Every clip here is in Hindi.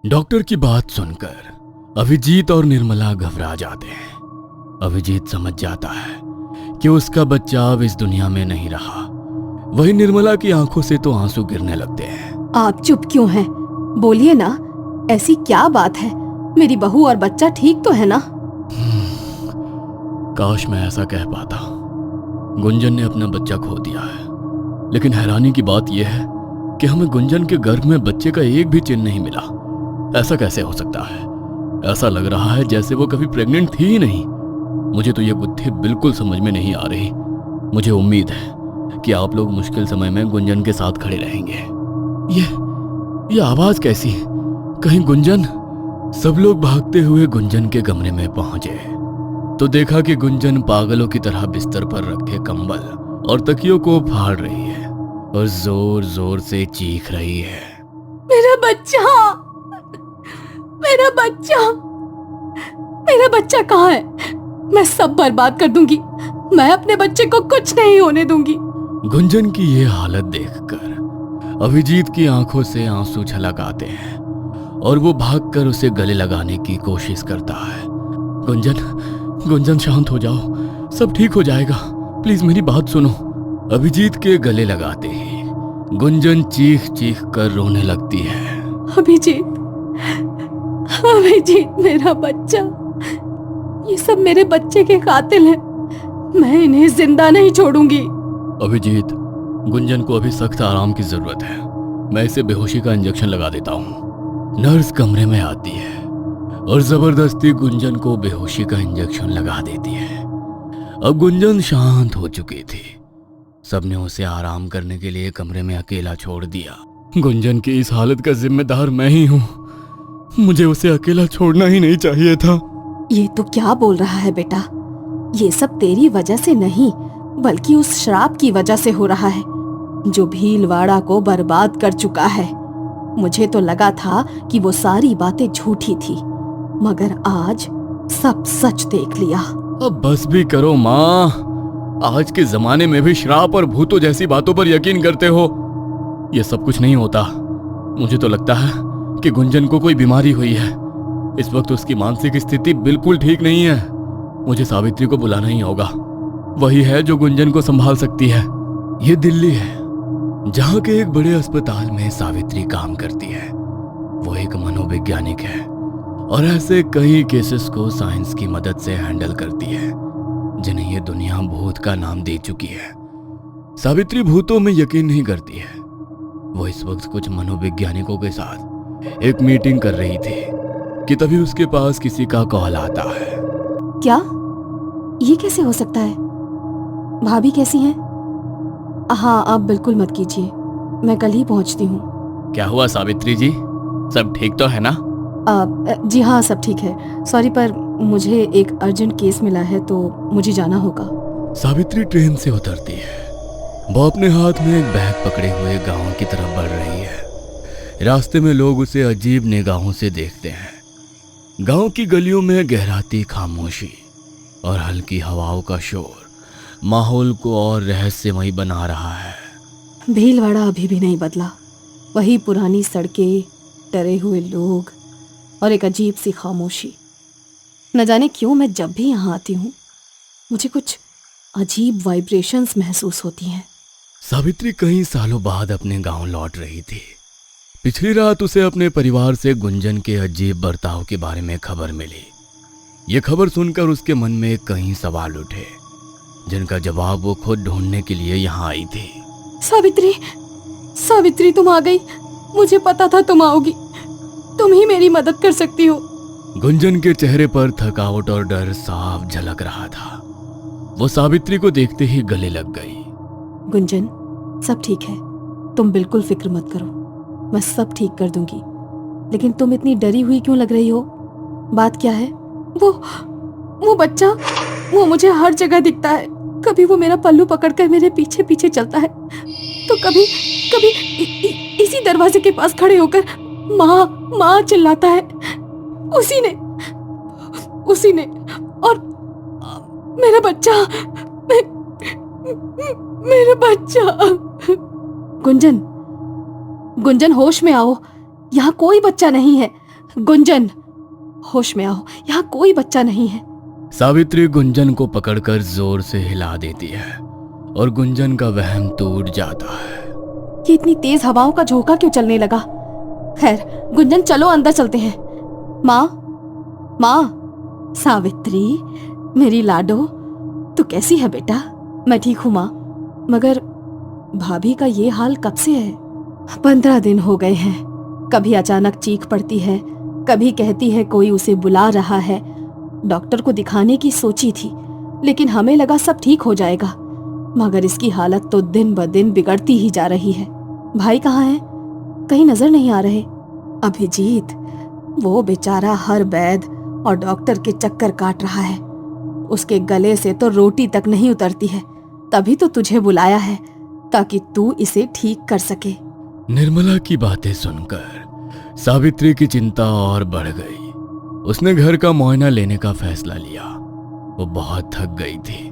डॉक्टर की बात सुनकर अभिजीत और निर्मला घबरा जाते हैं। अभिजीत समझ जाता है कि उसका बच्चा अब इस दुनिया में नहीं रहा। वही निर्मला की आंखों से तो आंसू गिरने लगते हैं। आप चुप क्यों हैं? बोलिए ना, ऐसी क्या बात है? मेरी बहू और बच्चा ठीक तो है ना? काश मैं ऐसा कह पाता। गुंजन ने अपना बच्चा खो दिया है, लेकिन हैरानी की बात यह है कि हमें गुंजन के गर्भ में बच्चे का एक भी चिन्ह नहीं मिला। ऐसा कैसे हो सकता है? ऐसा लग रहा है जैसे वो कभी प्रेग्नेंट थी ही नहीं। मुझे तो ये गुत्थी बिल्कुल समझ में नहीं आ रही। मुझे उम्मीद है कि आप लोग मुश्किल समय में गुंजन के साथ खड़े रहेंगे। ये आवाज कैसी? कहीं गुंजन? सब लोग भागते हुए गुंजन के कमरे में पहुंचे तो देखा कि गुंजन पागलों की तरह बिस्तर पर रखे कंबल और तकियों को फाड़ रही है और जोर जोर से चीख रही है। मेरा बच्चा, मेरा बच्चा, मेरा बच्चा कहाँ है? मैं सब बर्बाद कर दूंगी। मैं अपने बच्चे को कुछ नहीं होने दूंगी। गुंजन की ये हालत देखकर अभिजीत की आंखों से आंसू छलक आते हैं और वो भागकर उसे गले लगाने की कोशिश करता है। गुंजन शांत हो जाओ, सब ठीक हो जाएगा, प्लीज मेरी बात सुनो। अभिजीत के गले लगाते ही गुंजन चीख चीख कर रोने लगती है। अभिजीत, अभिजीत, मेरा बच्चा, ये सब मेरे बच्चे के कातिल हैं। मैं इन्हें जिंदा नहीं छोड़ूंगी। अभिजीत, गुंजन को अभी सख्त आराम की जरूरत है। मैं इसे बेहोशी का इंजेक्शन लगा देता हूँ। नर्स कमरे में आती है और जबरदस्ती गुंजन को बेहोशी का इंजेक्शन लगा देती है। अब गुंजन शांत हो चुकी थी। सबने उसे आराम करने के लिए कमरे में अकेला छोड़ दिया। गुंजन की इस हालत का जिम्मेदार मैं ही हूँ। मुझे उसे अकेला छोड़ना ही नहीं चाहिए था। ये तो क्या बोल रहा है बेटा? ये सब तेरी वजह से नहीं, बल्कि उस श्राप की वजह से हो रहा है जो भीलवाड़ा को बर्बाद कर चुका है। मुझे तो लगा था कि वो सारी बातें झूठी थी, मगर आज सब सच देख लिया। अब बस भी करो माँ। आज के जमाने में भी श्राप और भूतों जैसी बातों पर यकीन करते हो। ये सब कुछ नहीं होता। मुझे तो लगता है कि गुंजन को कोई बीमारी हुई है। इस वक्त उसकी मानसिक स्थिति बिल्कुल ठीक नहीं है। मुझे सावित्री को बुलाना ही होगा। वही है जो गुंजन को संभाल सकती है। ये दिल्ली है, जहाँ के एक बड़े अस्पताल में सावित्री काम करती है। वो एक मनोवैज्ञानिक है और ऐसे कई केसेस को साइंस की मदद से हैंडल करती है जिन्हें ये दुनिया भूत का नाम दे चुकी है। सावित्री भूतों में यकीन नहीं करती है। वो इस वक्त कुछ मनोवैज्ञानिकों के साथ एक मीटिंग कर रही थी कि तभी उसके पास किसी का कॉल आता है। क्या? ये कैसे हो सकता है? भाभी कैसी हैं? हाँ, आप बिल्कुल मत कीजिए, मैं कल ही पहुंचती हूँ। क्या हुआ सावित्री जी, सब ठीक तो है ना? जी हाँ, सब ठीक है। सॉरी, पर मुझे एक अर्जेंट केस मिला है तो मुझे जाना होगा। सावित्री ट्रेन से उतरती है। वो अपने हाथ में एक बैग पकड़े हुए गांव की तरफ बढ़ रही है। रास्ते में लोग उसे अजीब निगाहों से देखते हैं। गांव की गलियों में गहराती खामोशी और हल्की हवाओं का शोर माहौल को और रहस्यमयी बना रहा है। भीलवाड़ा अभी भी नहीं बदला। वही पुरानी सड़कें, डरे हुए लोग और एक अजीब सी खामोशी। न जाने क्यों मैं जब भी यहाँ आती हूँ मुझे कुछ अजीब वाइब्रेशंस महसूस होती हैं। सावित्री कई सालों बाद अपने गांव लौट रही थी। पिछली रात उसे अपने परिवार से गुंजन के अजीब बर्ताव के बारे में खबर मिली। ये खबर सुनकर उसके मन में कई सवाल उठे जिनका जवाब वो खुद ढूंढने के लिए यहाँ आई थी। सावित्री, सावित्री, तुम आ गई। मुझे पता था तुम आओगी। तुम ही मेरी मदद कर सकती हो। गुंजन के चेहरे पर थकावट और डर साफ झलक रहा था। वो सावित्री को देखते ही गले लग गई। गुंजन, सब ठीक है, तुम बिल्कुल फिक्र मत करो, मैं सब ठीक कर दूंगी। लेकिन तुम इतनी डरी हुई क्यों लग रही हो? बात क्या है? वो बच्चा, वो मुझे हर जगह दिखता है। कभी वो मेरा पल्लू पकड़कर मेरे पीछे पीछे चलता है तो कभी इसी दरवाजे के पास खड़े होकर माँ माँ चिल्लाता है। उसी ने और मेरा बच्चा, मेरा बच्चा। गुंजन, होश में आओ। यहाँ कोई बच्चा नहीं है। गुंजन, होश में आओ, यहाँ कोई बच्चा नहीं है। सावित्री गुंजन को पकड़कर जोर से हिला देती है और गुंजन का वहम टूट जाता है। ये इतनी तेज हवाओं का झोंका क्यों चलने लगा? खैर गुंजन, चलो अंदर चलते हैं। माँ, माँ, सावित्री, मेरी लाडो, तू कैसी है बेटा? मैं ठीक हूँ माँ, मगर भाभी का ये हाल कब से है? 15 दिन हो गए हैं। कभी अचानक चीख पड़ती है, कभी कहती है कोई उसे बुला रहा है। डॉक्टर को दिखाने की सोची थी, लेकिन हमें लगा सब ठीक हो जाएगा, मगर इसकी हालत तो दिन ब दिन बिगड़ती ही जा रही है। भाई कहाँ है? कहीं नजर नहीं आ रहे। अभिजीत, वो बेचारा हर वैद्य और डॉक्टर के चक्कर काट रहा है। उसके गले से तो रोटी तक नहीं उतरती है। तभी तो तुझे बुलाया है, ताकि तू इसे ठीक कर सके। निर्मला की बातें सुनकर सावित्री की चिंता और बढ़ गई। उसने घर का मुआयना लेने का फैसला लिया। वो बहुत थक गई थी,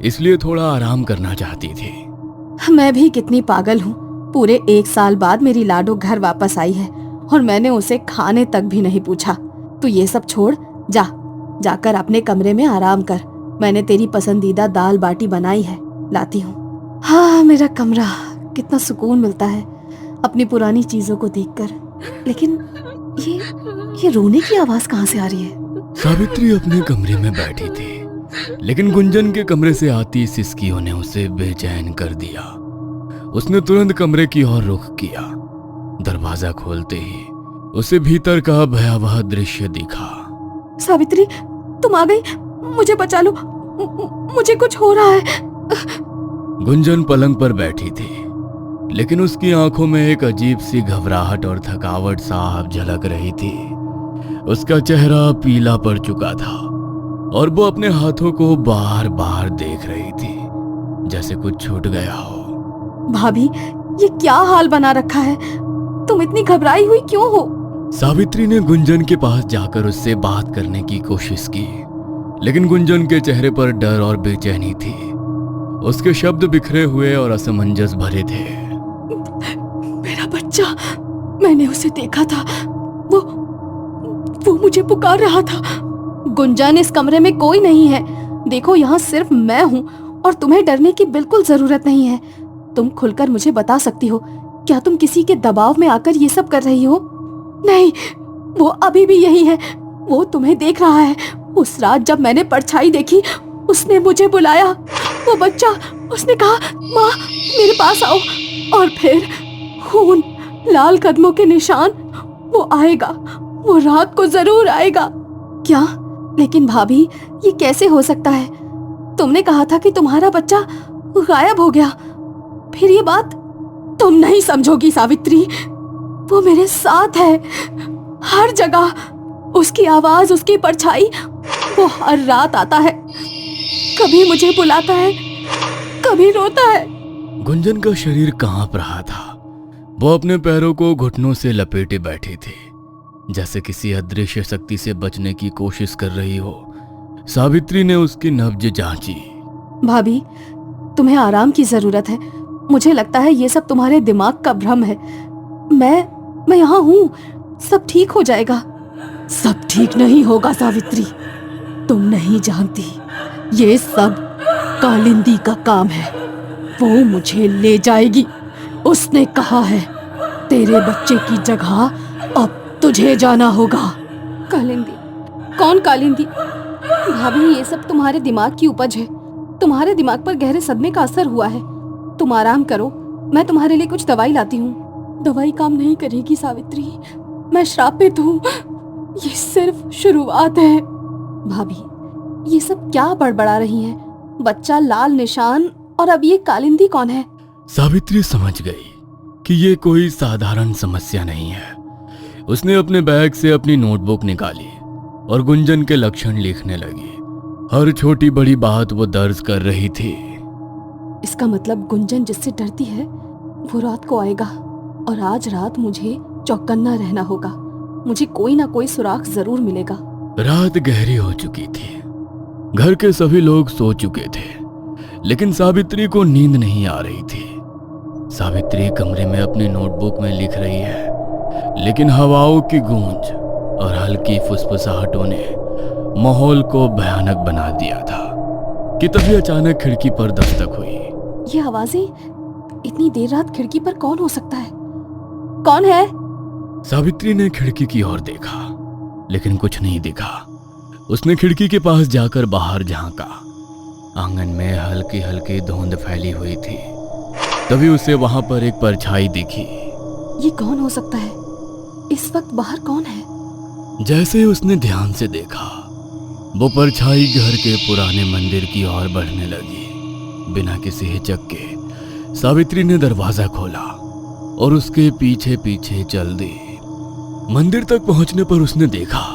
इसलिए थोड़ा आराम करना चाहती थी। मैं भी कितनी पागल हूँ। पूरे 1 साल बाद मेरी लाडो घर वापस आई है और मैंने उसे खाने तक भी नहीं पूछा। तू ये सब छोड़, जाकर अपने कमरे में आराम कर। मैंने तेरी पसंदीदा दाल बाटी बनाई है, लाती हूँ। हाँ, मेरा कमरा, कितना सुकून मिलता है अपनी पुरानी चीजों को देखकर। लेकिन ये रोने की आवाज कहाँ से आ रही है? सावित्री अपने कमरे में बैठी थी, लेकिन गुंजन के कमरे से आती सिसकियों ने उसे बेचैन कर दिया। उसने तुरंत कमरे की ओर रुख किया। दरवाजा खोलते ही उसे भीतर का भयावह दृश्य दिखा। सावित्री, तुम आ गई, मुझे बचा लो, मुझे कुछ हो रहा है। गुंजन पलंग पर बैठी थी, लेकिन उसकी आंखों में एक अजीब सी घबराहट और थकावट साफ झलक रही थी। उसका चेहरा पीला पड़ चुका था और वो अपने हाथों को बार बार देख रही थी, जैसे कुछ छूट गया हो। भाभी, ये क्या हाल बना रखा है? तुम इतनी घबराई हुई क्यों हो? सावित्री ने गुंजन के पास जाकर उससे बात करने की कोशिश की, लेकिन गुंजन के चेहरे पर डर और बेचैनी थी। उसके शब्द बिखरे हुए और असमंजस भरे थे। मेरा बच्चा, मैंने उसे देखा था, वो मुझे पुकार रहा था। गुंजन, इस कमरे में कोई नहीं है। देखो, यहाँ सिर्फ मैं हूँ और तुम्हें डरने की बिल्कुल जरूरत नहीं है। तुम खुलकर मुझे बता सकती हो, क्या तुम किसी के दबाव में आकर ये सब कर रही हो? नहीं, वो अभी भी यही है। वो तुम्हें देख रहा है। उस रात जब मैंने परछाई देखी, उसने मुझे बुलाया। वो बच्चा, उसने कहा, माँ मेरे पास आओ। और फिर खून, लाल कदमों के निशान। वो आएगा, वो रात को जरूर आएगा। क्या? लेकिन भाभी, ये कैसे हो सकता है? तुमने कहा था कि तुम्हारा बच्चा गायब हो गया। फिर ये बात तुम नहीं समझोगी सावित्री। वो मेरे साथ है, हर जगह। उसकी आवाज, उसकी परछाई, वो हर रात आता है। कभी मुझे बुलाता है, कभी रोता है। गुंजन का शरीर कांप रहा था। वो अपने पैरों को घुटनों से लपेटे बैठी थी, जैसे किसी अदृश्य शक्ति से बचने की कोशिश कर रही हो। सावित्री ने उसकी नब्ज जांची। भाभी, तुम्हें आराम की जरूरत है। मुझे लगता है ये सब तुम्हारे दिमाग का भ्रम है। मैं यहाँ हूँ, सब ठीक हो जाएगा। सब ठीक नहीं होगा सावित्री, तुम नहीं जानती। ये सब कालिंदी का काम है। वो मुझे ले जाएगी। उसने कहा है, तेरे बच्चे की जगह अब तुझे जाना होगा। कालिंदी? कौन कालिंदी? भाभी, ये सब तुम्हारे दिमाग की उपज है। तुम्हारे दिमाग पर गहरे सदमे का असर हुआ है। तुम आराम करो, मैं तुम्हारे लिए कुछ दवाई लाती हूँ। दवाई काम नहीं करेगी सावित्री, मैं श्रापित हूँ। ये सिर्फ शुरुआत है। भाभी, ये सब क्या बड़बड़ा रही हैं? बच्चा, लाल निशान, और अब ये कालिंदी कौन है? सावित्री समझ गई कि ये कोई साधारण समस्या नहीं है। उसने अपने बैग से अपनी नोटबुक निकाली और गुंजन के लक्षण लिखने लगी। हर छोटी बड़ी बात वो दर्ज कर रही थी। इसका मतलब गुंजन जिससे डरती है वो रात को आएगा, और आज रात मुझे चौकन्ना रहना होगा। मुझे कोई ना कोई सुराग जरूर मिलेगा। रात गहरी हो चुकी थी। घर के सभी लोग सो चुके थे, लेकिन सावित्री को नींद नहीं आ रही थी। सावित्री कमरे में अपनी नोटबुक में लिख रही है, लेकिन हवाओं की गूंज और हल्की फुसफुसाहटों ने माहौल को भयानक बना दिया था कि तभी अचानक खिड़की पर दस्तक हुई। ये आवाजें, इतनी देर रात खिड़की पर कौन हो सकता है? कौन है? सावित्री ने खिड़की की ओर देखा, लेकिन कुछ नहीं दिखा। उसने खिड़की के पास जाकर बाहर झांका। आंगन में हल्की हल्की धुंध फैली हुई थी। तभी उसे वहां पर एक परछाई दिखी। ये कौन हो सकता है? इस वक्त बाहर कौन है? जैसे ही उसने ध्यान से देखा, वो परछाई घर के पुराने मंदिर की ओर बढ़ने लगी। बिना किसी हिचक के सावित्री ने दरवाजा खोला और उसके पीछे पीछे चल दी। मंदिर तक पहुंचने पर उसने देखा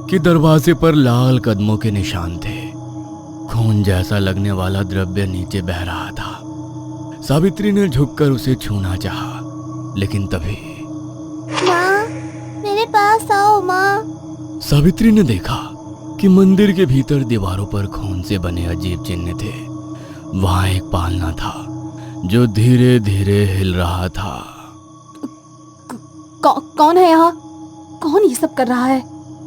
कि दरवाजे पर लाल कदमों के निशान थे। खून जैसा लगने वाला द्रव्य नीचे बह रहा था। सावित्री ने झुककर उसे छूना चाहा, लेकिन तभी माँ, मेरे पास आओ माँ। सावित्री ने देखा कि मंदिर के भीतर दीवारों पर खून से बने अजीब चिन्ह थे। वहां एक पालना था जो धीरे धीरे हिल रहा था। कौन है यहाँ? कौन ये सब कर रहा है?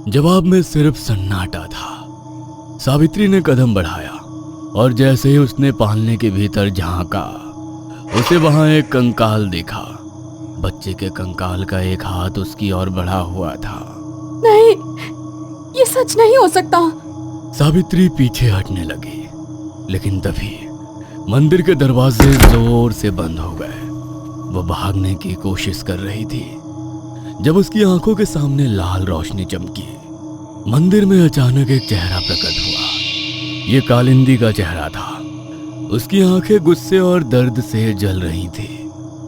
जवाब में सिर्फ सन्नाटा था। सावित्री ने कदम बढ़ाया और जैसे ही उसने पालने के भीतर झांका, उसे वहां एक कंकाल दिखा। बच्चे के कंकाल का एक हाथ उसकी ओर बढ़ा हुआ था। नहीं, ये सच नहीं हो सकता। सावित्री पीछे हटने लगी, लेकिन तभी मंदिर के दरवाजे जोर से बंद हो गए। वो भागने की कोशिश कर रही थी जब उसकी आंखों के सामने लाल रोशनी चमकी। मंदिर में अचानक एक चेहरा प्रकट हुआ। ये कालिंदी का चेहरा था। उसकी आंखें गुस्से और दर्द से जल रही थी।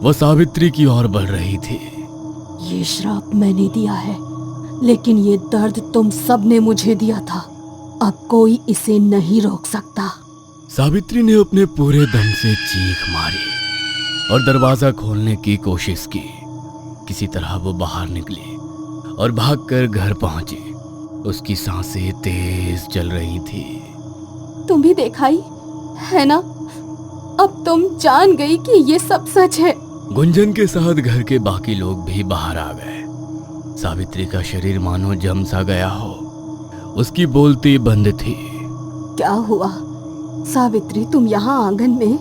वो सावित्री की ओर बढ़ रही थी। ये श्राप मैंने दिया है, लेकिन ये दर्द तुम सब ने मुझे दिया था। अब कोई इसे नहीं रोक सकता। सावित्री ने अपने पूरे दम से चीख मारी और दरवाजा खोलने की कोशिश की। किसी तरह वो बाहर निकली और भागकर घर पहुंची। उसकी सांसें तेज चल रही थी। तुम भी देखा ही है ना? अब तुम जान गई कि ये सब सच है। गुंजन के साथ घर के बाकी लोग भी बाहर आ गए। सावित्री का शरीर मानो जम सा गया हो। उसकी बोलती बंद थी। क्या हुआ सावित्री, तुम यहाँ आंगन में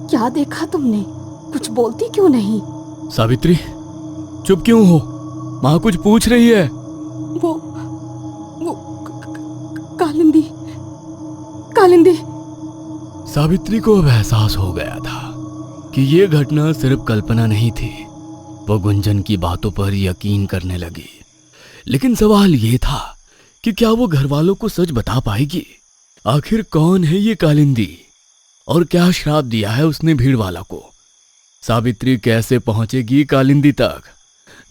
क्या देखा तुमने? कुछ बोलती क्यों नहीं? सावित्री, चुप क्यों हो? माँ कुछ पूछ रही है। वो कालिंदी कालिंदी। सावित्री को अब एहसास हो गया था कि ये घटना सिर्फ कल्पना नहीं थी। वो गुंजन की बातों पर यकीन करने लगी, लेकिन सवाल ये था कि क्या वो घर वालों को सच बता पाएगी? आखिर कौन है ये कालिंदी और क्या श्राप दिया है उसने भीड़ वाला को? सावित्री कैसे पहुंचेगी कालिंदी तक?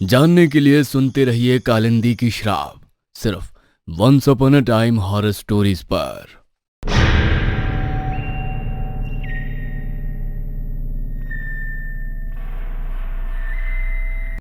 जानने के लिए सुनते रहिए कालिंदी की श्राप, सिर्फ once upon a time horror stories पर।